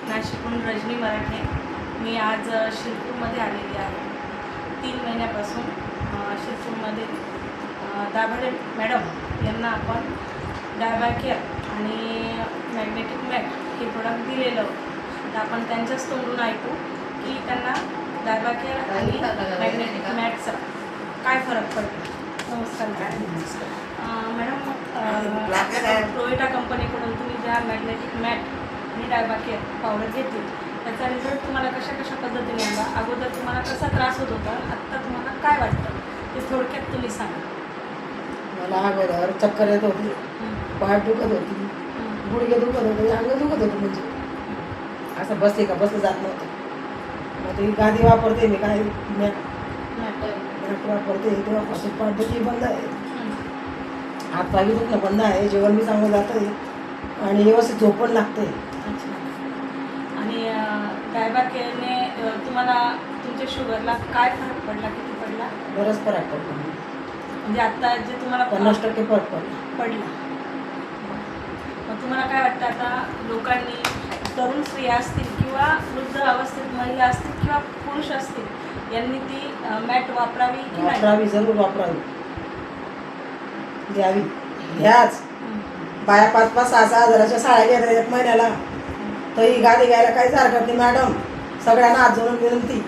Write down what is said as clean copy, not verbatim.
नाशिकहून रजनी मराठे. मी आज शिरपूरमध्ये आलेली आहे. 3 महिन्यापासून शिरपूरमध्ये दाभाडे मॅडम यांना आपण डायबॅकेअर आणि मॅग्नेटिक मॅट हे प्रोडक्ट दिलेलं होतं. तर आपण त्यांच्याच तोंडून ऐकू की त्यांना डायबॅकेअर आणि मॅग्नेटिक मॅटचा काय फरक पडतो. नमस्कार मॅडम. प्रोएटा कंपनीकडून तुम्ही ज्या मॅग्नेटिक मॅट आणि डायबॅकेअर पावडर घेतली त्याचा रिझल्ट तुम्हाला कशा पद्धतीने आला? अगोदर तुम्हाला कसा त्रास होत होता, आत्ता तुम्हाला काय वाटतं ते थोडक्यात तुम्ही सांगा. मला अगोदर चक्कर येत होती, पाठ दुखत होती, गुडघे दुखत होते, अंग दुखत होतं. म्हणजे असं बसले का बसलं जात नव्हतं. मग ती गादी वापरते मी, काय मॅट वापरते, तेव्हापासून पाठ दुखी बंद आहे, हात पाय दुखणं बंद आहे, जेवण बी चांगलं जातं आहे आणि व्यवस्थित झोप पण लागते. आणि डायबॅकेअरने तुम्हाला तुमच्या शुगरला काय फरक पडला, किती पडला? बरंच फरक पडला. म्हणजे आता जे तुम्हाला 50% फरक पडला. मग तुम्हाला काय वाटतं आता लोकांनी, तरुण स्त्रिया असतील किंवा वृद्ध अवस्थेत महिला असतील किंवा पुरुष असतील, यांनी ती मॅट वापरावी की नाही? वापरावी, जरूर वापरावी, घ्यावी. घ्याच बाया 5-6 हजाराच्या साड्या घेतात 1 महिन्याला, तर ही गाडी घ्यायला काहीच हरकत नाही. मॅडम, सगळ्यांना हात जोडून विनंती.